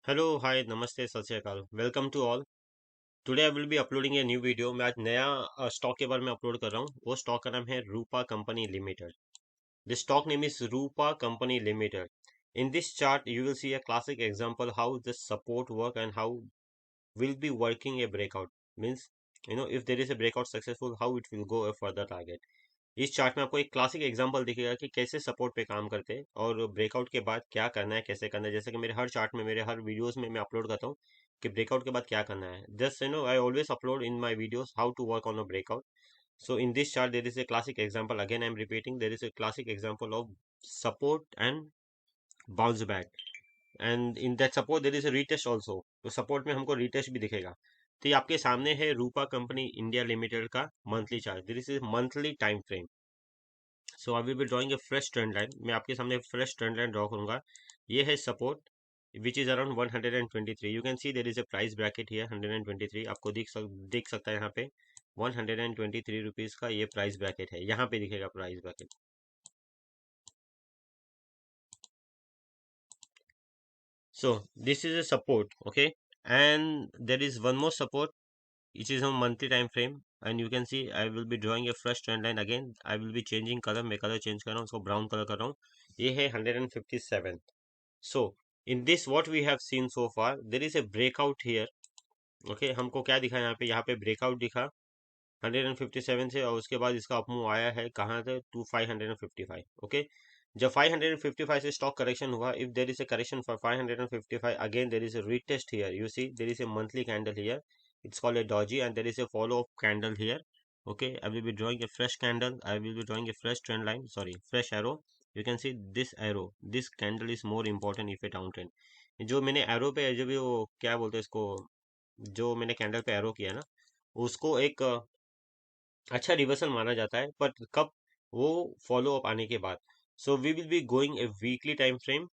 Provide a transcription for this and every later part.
Hello hi नमस्ते सत श्री अकाल welcome to all. Today I will be uploading a new video. मैं आज नया स्टॉक के बारे में अपलोड कर रहा हूँ। वो स्टॉक का नाम है Rupa company limited. The stock name is Rupa company limited. In this chart you will see a classic example how the support work and how will be working a breakout. Means if there is a breakout successful, how it will go a further target. इस chart में आपको एक classic example दिखेगा कि कैसे support पे काम करते हैं और ब्रेकआउट के बाद क्या करना है, कैसे करना है। जैसे कि मेरे हर चार्ट में, मेरे हर वीडियोस में मैं अपलोड करता हूँ कि ब्रेकआउट के बाद क्या करना है। Just I always upload in my videos how to work on a breakout. So in this chart there is a classic example, again I am repeating, there is a classic example of support and bounce back, and in that support there is a retest also. तो support में हमको retest भी दिखेगा। तो ये आपके सामने है रूपा कंपनी इंडिया लिमिटेड का monthly chart. This is monthly time frame. So I will be drawing a fresh trend line. मैं आपके सामने फ्रेश ट्रेंड लाइन ड्रॉ करूंगा। ये है support which is around 123। You can see there is a price bracket here 123। आपको दिख सकता है यहाँ पे 123 रुपीज का ये प्राइस ब्रैकेट है। यहाँ पे दिखेगा price bracket. So this is a support, okay, and there is one more support which is on monthly time frame, and you can see I will be drawing a fresh trend line again. I will be changing color। मैं colour change कर रहा हूँ, उसको brown colour कर रहा हूँ। ये है 157। so in this what we have seen so far, there is a breakout here, okay। हमको क्या दिखा यहाँ पे ब्रेकआउट दिखा 157 से, और उसके बाद इसका अपमूव आया है कहाँ से, टू 555, ओके। जब 555 से स्टॉक करेक्शन हुआ, if there is a correction for 555, again there is a retest here. You see there is a monthly candle here, it's called a doji, and there is a follow up candle here, okay। I will be drawing a fresh candle, I will be drawing a fresh trend line, sorry, fresh arrow। you can see this arrow, this candle is more important if a downtrend। जो मैंने arrow पे, जो भी वो क्या बोलते हैं इसको, जो मैंने कैंडल पे एरो किया ना, उसको एक अच्छा रिवर्सल माना जाता है, पर कब, वो फॉलो अप आने के बाद। So we will be going a weekly time frame.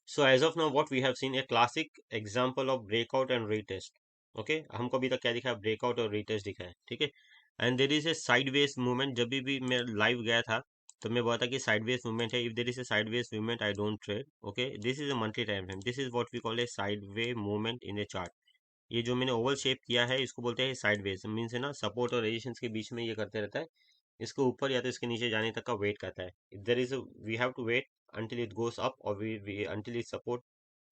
So as of now what we have seen a classic example of breakout and retest, okay. हमको अभी तक क्या दिखा है, ब्रेकआउट और रीटेस्ट दिखा है, ठीक है। And there is a sideways movement. जब भी मैं लाइव गया था तो मैं बोला था कि साइडवेज मूवमेंट है। If there is a sideways movement I don't trade, okay. This is a monthly time frame, this is what we call a sideway movement in a chart. ये जो मैंने ओवल शेप किया है इसको बोलते हैं sideways. Means है ना, सपोर्ट और रेजिस्टेंस के बीच में ये करते रहता है। इसको ऊपर या तो इसके नीचे जाने तक का वेट करता है। There is we have to wait until it goes up, or we until it support,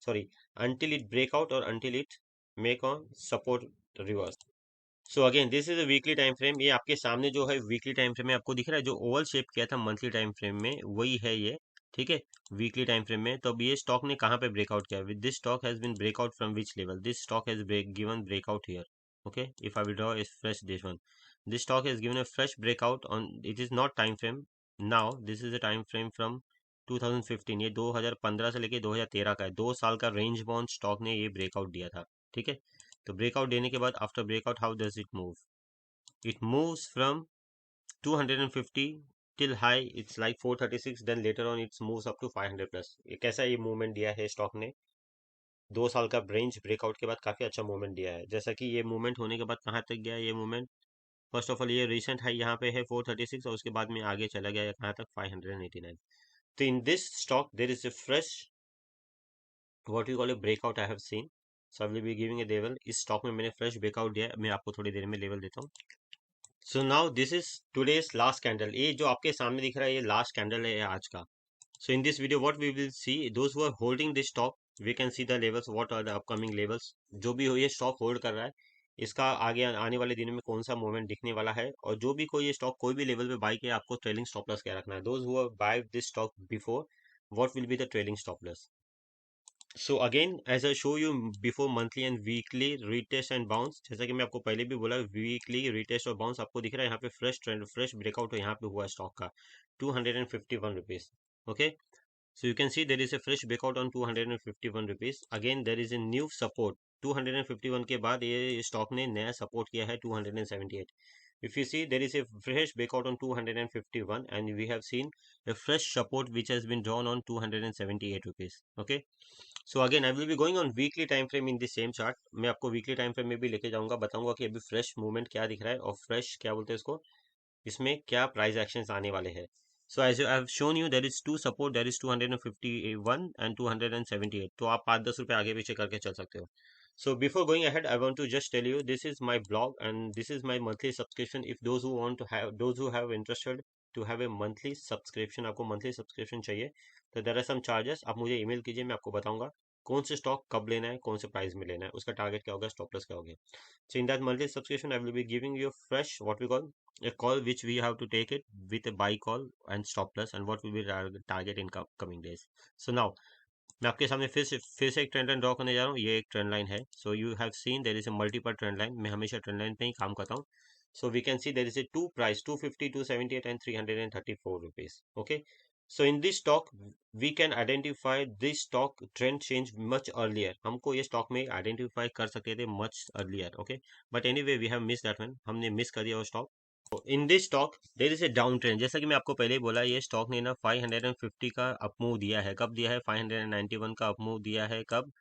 sorry, until it break out, or until it make on support reverse। So again this is a weekly time frame. ये आपके सामने जो है weekly time frame में आपको दिख रहा है, जो ओवल शेप किया था मंथली टाइम फ्रेम में वही है ये, ठीक है। वीकली टाइम फ्रेम में तो अब ये स्टॉक ने कहाँ पे ब्रेकआउट किया, with this stock has been breakout from which level, this stock has given breakout here, okay। if I will draw is fresh this one, this stock has given a fresh breakout on, it is not time frame now, this is a time frame from 2015। ये 2015 से लेके 2013 का है, 2 साल का range bound stock ने ये breakout दिया था, ठीक है। तो ब्रेकआउट देने के बाद after breakout how does it move, it moves from 250 till high, it's like 436, then later on it moves up to 500 plus। ये कैसा ये मूवमेंट दिया है स्टॉक ने, 2 साल का रेंज ब्रेकआउट के बाद काफी अच्छा मूवमेंट दिया है। जैसा कि ये मूवमेंट होने के बाद कहाँ तक गया ये मूवमेंट, फर्स्ट ऑफ ऑल ये रिसेंट हाई यहाँ पे है 436, और उसके बाद में आगे चला गया कहाँ तक, 589। तो in this stock there is A fresh what you call A breakout I have seen. So I will be giving a level. इस स्टॉक में मैंने फ्रेश ब्रेकआउट दिया है, मैं आपको थोड़ी देर में लेवल देता हूँ। So now this is today's last candle. ये जो आपके सामने दिख रहा है ये लास्ट कैंडल है आज का। So in this video what we will see, those who are holding this stock, we can see the levels, what are the upcoming levels. जो भी हो ये स्टॉक होल्ड कर रहा है, इसका आगे आने वाले दिनों में कौन सा मूवमेंट दिखने वाला है, और जो भी कोई ये स्टॉक कोई भी लेवल पे बाई किया, आपको ट्रेलिंग स्टॉप लॉस क्या रखना है। Those who have buy this stock before, what will be the trailing stop loss. So again as I show you before monthly and weekly retest and bounce, जैसा कि मैं आपको पहले भी बोला, वीकली रीटेस्ट और बाउंस आपको दिख रहा है यहाँ पे फ्रेश ट्रेंड, फ्रेश ब्रेकआउट यहाँ पे हुआ स्टॉक का 251 rupees, okay. So you can see there is a fresh breakout on 251 rupees. Again there is a new support 251 के बाद ये स्टॉक ने नया सपोर्ट किया है 278। If you see there is a fresh breakout on 251, and we have seen a fresh support which has been drawn on 278 rupees, okay। So again I will be going on weekly time frame in the same chart। मैं आपको weekly time frame में भी लेके जाऊंगा, बताऊंगा कि अभी fresh movement क्या दिख रहा है, और fresh क्या बोलते हैं इसको, इसमें क्या प्राइस एक्शंस आने वाले हैं। So as I have shown you, there is two support, there is 251 and 278. तो आप 5-10 रुपए आगे पीछे करके चल सकते हो. So before going ahead, I want to just tell you, this is my blog and this is my monthly subscription. If those who want to have, those who have interested to have a monthly subscription, आपको monthly subscription चाहिए, तो there are some charges. आप मुझे email कीजिए, मैं आपको बताऊंगा कौन से स्टॉक कब लेना है, कौन से प्राइस में लेना है, उसका टारगेट क्या होगा, स्टॉप लॉस क्या होगा. So in that monthly subscription, I will be giving you fresh, what we call a call, which we have to take it with a buy call and stop loss, and what will be target in coming days. So now मैं आपके सामने फिर से एक trend line draw करने जा रहा हूँ. ये एक ट्रेंड लाइन है. So you have seen there is a multiple trend line. मैं हमेशा ट्रेंड लाइन पे ही काम करता हूँ. So we can see there is a two price, 250, 278 and 334 rupees. Okay. So in this stock we can identify this stock trend change much earlier. हमको ये stock में identify कर सकते थे much earlier. Okay. But anyway we have missed that one. हमने miss कर दिया वो stock. In this stock there is A down trend. जैसा कि मैं आपको पहले ही बोला, ये स्टॉक ने ना 550 का अपमूव दिया है. कब दिया है? 591 का अपमूव दिया है. कब?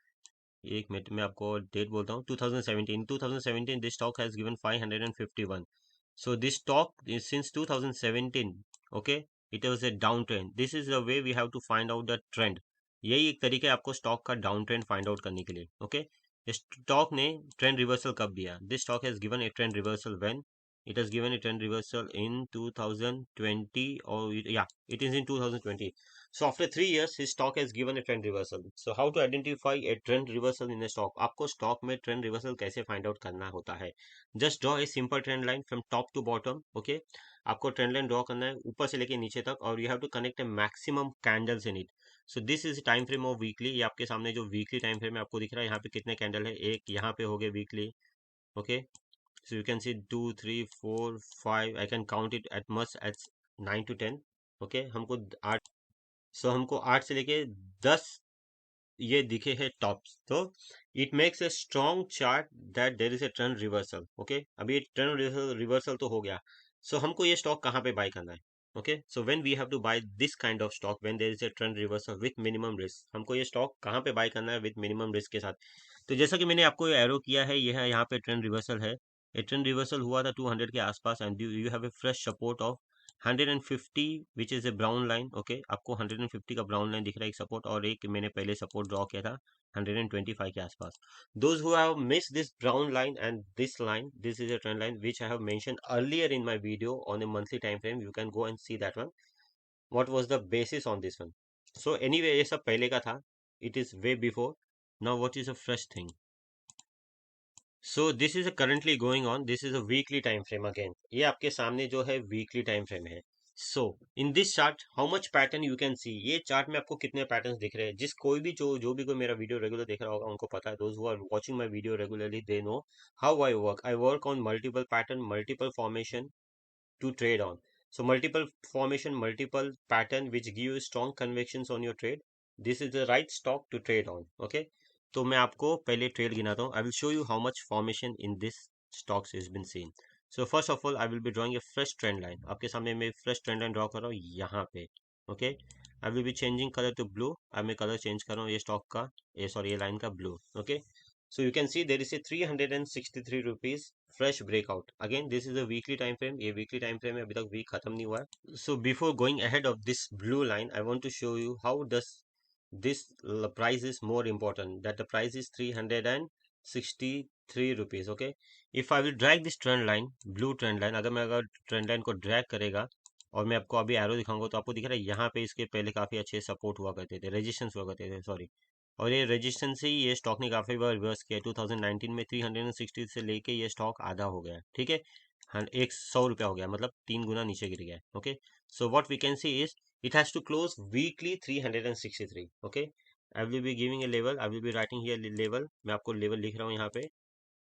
एक मिनट में आपको डेट बोलता हूँ. 2017 this stock has given 551. So this stock is since 2017, okay, it was a downtrend. This is the way we have to find out the trend. यही एक तरीका है आपको स्टॉक का डाउन ट्रेंड फाइंड आउट करने के लिए. ओके, स्टॉक ने ट्रेंड रिवर्सल कब दिया? This stock has given A trend reversal when it has given a trend reversal in 2020, or yeah, it is in 2020. So after 3 years his stock has given a trend reversal. So how to identify a trend reversal in a stock? आपको stock में trend reversal कैसे find out करना होता है? Just draw a simple trend line from top to bottom. Okay, आपको trend line draw करना है ऊपर से लेके नीचे तक, और you have to connect a maximum candles in it. So this is time frame of weekly. ये आपके सामने जो वीकली टाइम फ्रेम है आपको दिख रहा है. यहाँ पे कितने कैंडल है? एक यहाँ पे हो गए weekly. Okay, so you can see 2 3 4 5. I can count it at much as 9 to 10. Okay, हमको 8. सो हमको 8 से लेके 10 ये दिखे है टॉप्स. तो it makes a strong chart that there is a trend reversal. Okay, अभी ट्रेंड रिवर्सल तो हो गया. सो हमको ये स्टॉक कहाँ पे बाय करना है? Okay, so when we have to buy this kind of stock when there is a trend reversal with minimum risk, हमको ये स्टॉक कहाँ पे बाय करना है विथ मिनिमम रिस्क के साथ? तो जैसा कि मैंने आपको एरो किया है, ये है यहाँ पे ट्रेंड रिवर्सल है. ये ट्रेंड रिवर्सल हुआ था 200 के आसपास, and you have a fresh support of 150 which is a brown line. Okay, आपको 150 का ब्राउन लाइन दिख रहा है, एक सपोर्ट, और एक मैंने पहले सपोर्ट ड्रॉ किया था 125 के आसपास. Those who have missed this brown line and this line, this is a trend line which I have mentioned earlier in my video on a monthly time frame. You can go and see that one. What was the basis on this one? So anyway, ये सब पहले का था. It is way before. Now what is a fresh thing? So this is currently going on. This is a weekly time frame again. ये आपके सामने जो है weekly time frame है. So in this chart, how much pattern you can see? ये chart में आपको कितने पैटर्न्स दिख रहे हैं? जिस कोई भी जो भी कोई मेरा वीडियो रेगुलर देख रहा होगा उनको पता है. Those who are watching my video regularly, they know how I work. I work on multiple pattern, multiple formation to trade on. So multiple formation, multiple pattern which give you strong convictions on your trade. This is the right stock to trade on. Okay. तो मैं आपको पहले trade गिनाता हूँ. I will show you how much formation in this stocks is been seen. So first of all I will be drawing a fresh trend line. आपके सामने मैं fresh trend line draw कर रहा हूँ यहाँ पे. Okay, I will be changing colour to blue. अब मैं कलर चेंज कर रहा हूँ ये स्टॉक का, ये सॉरी ये लाइन का blue. Okay, so you can see there is a 363 rupees fresh breakout. Again this is a weekly time frame. ये weekly time frame है, अभी तक वीक खत्म नहीं हुआ है. So before going ahead of this blue line, I want to show you how does this price is more important, that the price is 363 rupees. Okay, if I will drag this trend line, blue trend line, अगर trend line को drag करेगा और मैं आपको अभी arrow दिखाऊंगा तो आपको दिख रहा है यहाँ पे इसके पहले काफी अच्छे सपोर्ट हुआ करते थे, रेजिस्टेंस हुआ करते थे, सॉरी. और ये रेजिस्टेंस से ही ये स्टॉक ने काफी बार रिवर्स किया. 2019 में 360 से लेके ये स्टॉक आधा हो गया. ठीक है, हाँ, 100 रुपया हो गया, मतलब 3 गुना नीचे गिर गया. Okay, so what we can see is it has to close weekly 363. Okay, I will be giving a level. I will be writing here level. मैं आपको लेवल लिख रहा हूँ यहाँ पे,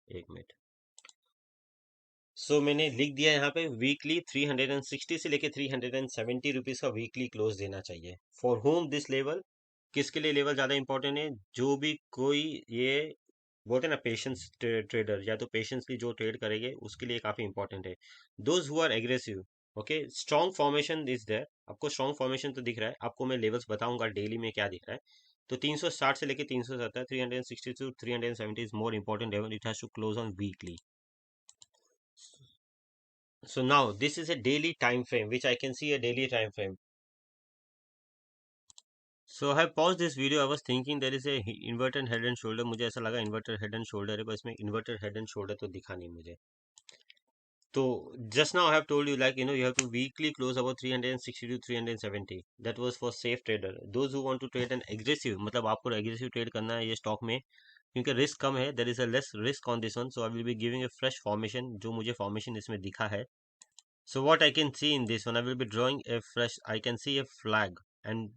एक मिनट. सो मैंने लिख दिया यहाँ पे वीकली 360 से लेके 370 रुपीज का वीकली क्लोज देना चाहिए. फॉर होम दिस लेवल, किसके लिए लेवल ज्यादा इंपॉर्टेंट है? जो भी कोई ये बोलते हैं ना पेशेंस ट्रेडर, या तो पेशेंसली जो ट्रेड करेंगे उसके लिए काफी इंपॉर्टेंट है. Those who are aggressive. Okay, strong formation is there. आपको स्ट्रॉन्ग फॉर्मेशन तो दिख रहा है, आपको मैं लेवल्स बताऊंगा डेली में क्या दिख रहा है. तो 360 से लेके 370, 360 to 370 is more important level. It has to close on weekly. So now this is a daily time frame which I can see a daily time frame. So I pause this video, I was thinking there is a inverted head and shoulder, मुझे ऐसा लगा inverted head and shoulder है, पर इसमें inverted head and shoulder तो दिखा नहीं मुझे। तो just now I have told you, like, you have to weekly close about 360 to 370. That was for safe trader. Those who want to trade an aggressive, मतलब आपको aggressive trade करना है ये स्टॉक में, क्योंकि रिस्क कम है, there is a less risk on this one, so I will be giving a fresh formation, जो मुझे formation इसमें दिखा है। So what I can see in this one, I will be drawing a fresh, I can see a flag and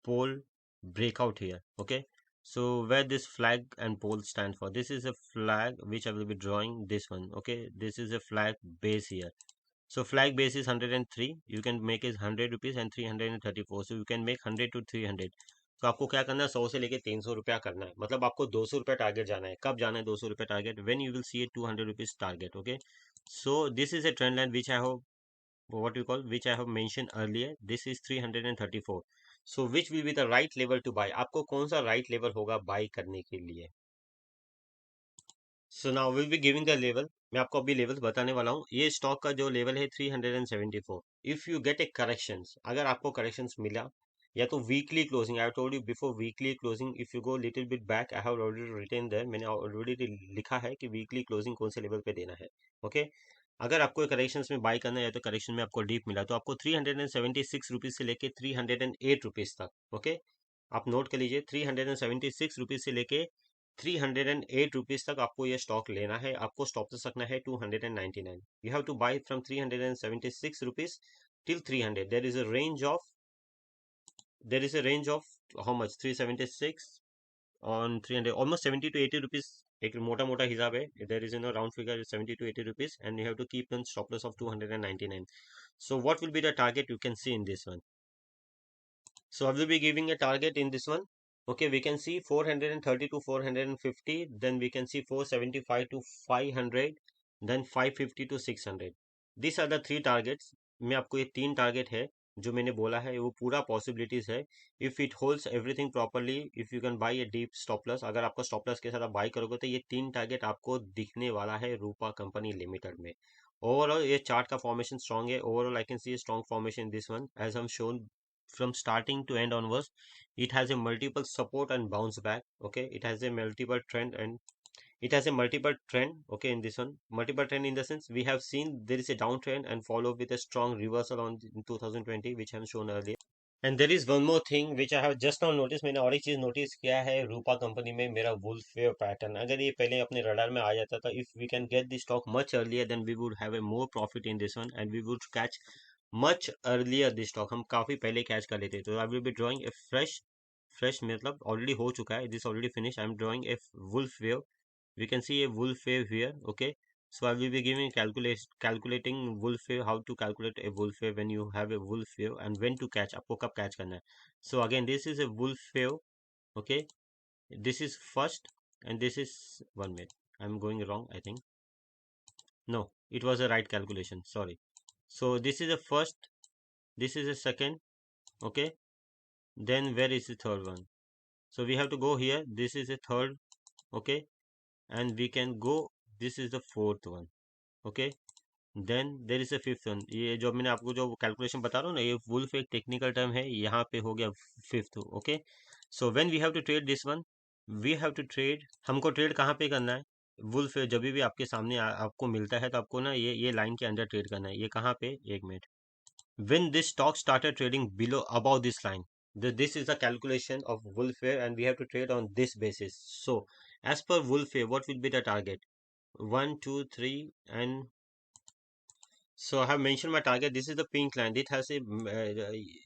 pole breakout here. Okay. So where this flag and pole stand for, this is a flag which I will be drawing this one. Okay. This is a flag base here. So flag base is 103. You can make it 100 rupees and 334. So you can make 100 to 300. तो आपको क्या करना है, 100 से लेके 300 रुपया करना है, मतलब आपको 200 रुपया टारगेट जाना है। कब जाना है 200 रुपया target? When you will C A 200 rupees target. Okay, so this is a trend line which I have, what you call, which I have mentioned earlier. This is 334. So which will be the right level to buy? आपको कौन सा right level होगा buy करने के लिए? So now will be giving the level. मैं आपको अभी लेवल्स बताने वाला हूँ। ये स्टॉक का जो लेवल है 374। If you get a corrections, अगर आपको करेक्शंस मिला, या तो weekly closing, I told you before weekly closing, if you go little bit back, I have already written there, मैंने ऑलरेडी लिखा है कि वीकली क्लोजिंग कौन से लेवल पे देना है। ओके, अगर आपको करेक्शंस में बाय करना है तो करेक्शन में आपको डीप मिला तो आपको 376 रुपीज से लेके 308 रुपीज तक। ओके, आप नोट कर लीजिए, 376 रुपीज से लेके 308 रुपीज तक आपको ये स्टॉक लेना है। आपको स्टॉप लॉस रखना है 299। You have to buy from 376 rupees till 300। There is a range of how much, 376 on 300, almost 70 to 80 rupees. एक मोटा मोटा हिसाब है, there is in round figure 70 to 80 rupees, and you have to keep on stop loss of 299। So what will be the target, you can see in this one. So I will be giving a target in this one. Okay, we can see 430 to 450, then we can see 475 to 500, then 550 to 600. These are the three targets. मैं आपको ये तीन target है जो मैंने बोला है, वो पूरा पॉसिबिलिटीज है। If it holds everything properly, if you can buy a deep stop loss, अगर आपका स्टॉप लॉस के साथ आप बाई करोगे तो ये तीन टारगेट आपको दिखने वाला है रूपा कंपनी लिमिटेड में। ओवरऑल ये चार्ट का फॉर्मेशन स्ट्रॉन्ग है। Overall I can see strong formation this one, as हम shown from starting to end onwards. It has a multiple support and bounce back. Okay, it has a multiple trend, and it has a multiple trend. Okay, in this one, multiple trend in the sense we have seen there is a downtrend and follow with a strong reversal on in 2020, which I have shown earlier. And there is one more thing which I have just now noticed. मैंने और एक चीज notice किया है Rupa company में, मेरा wolf wave pattern, अगर ये पहले अपने रडार में आ जाता था, if we can get the stock much earlier, then we would have a more profit in this one, and we would catch much earlier this stock, हम काफी पहले कैच कर लेते। तो I will be drawing a fresh मतलब already हो चुका है, this already finish. I am drawing a wolf wave, we can see a wolf wave here. Okay, so I will be giving calculating wolf wave, how to calculate a wolf wave when you have a wolf wave, and when to catch, आपको कब catch करना है। So again, this is a wolf wave. Okay, this is first, and this is, 1 minute, I'm going wrong, I think. No, it was a right calculation, sorry. So this is the first, this is the second. Okay, then where is the third one? So we have to go here, this is the third. Okay, and we can go, this is the fourth one. Okay, then there is a fifth one. ये जो मैंने आपको जो calculation बता रहा हूँ ना, ये वुल्फ एक टेक्निकल टर्म है, यहाँ पे हो गया fifth. Okay, so when we have to trade this one, we have to trade, हमको ट्रेड कहाँ पे करना है? वुल्फ जब भी आपके सामने आपको मिलता है तो आपको ना ये लाइन के अंदर ट्रेड करना है। ये कहाँ पे, एक minute, when this stock started trading below above this line, this is the calculation of wolf wave, and we have to trade on this basis. So as per wolf wave, what will be the target? 1 2 3, and so I have mention my target, this is the pink line, that has a,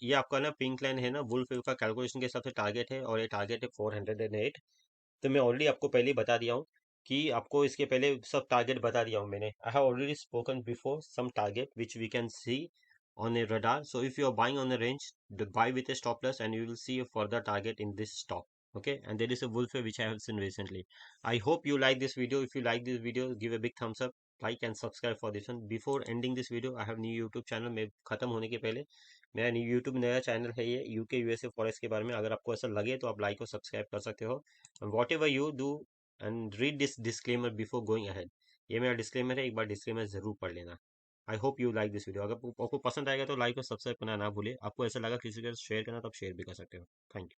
ये आपका ना pink line है ना, wolf wave का calculation के हिसाब से target है, और ये टारगेट है 408। तो मैं ऑलरेडी आपको पहले ही बता दिया हूँ कि आपको इसके पहले सब टारगेट बता दिया हूँ मैंने। I have already spoken before some target which we can see on a radar. So if you are buying on the range, buy with a stop loss, and you will see a further target in this stock. Okay, and there is a wolf which I have seen recently. I hope you like this video. If you like this video, give a big thumbs up, like and subscribe for this one. Before ending this video, I have new YouTube channel में खत्म होने के पहले मेरा new YouTube नया channel है, ये UK USA forex के बारे में। अगर आपको ऐसा लगे तो आप लाइक और सब्सक्राइब कर सकते हो। What ever you do, and read this disclaimer before going ahead. ये मेरा डिस्क्लेमर है, एक बार डिस्क्लेमर जरूर पढ़ लेना। I hope you like this video. अगर आपको पसंद आएगा तो लाइक और सब्सक्राइब करना ना भूले। आपको ऐसा लगा किसी के साथ शेयर करना तो आप शेयर भी कर सकते हो। Thank you.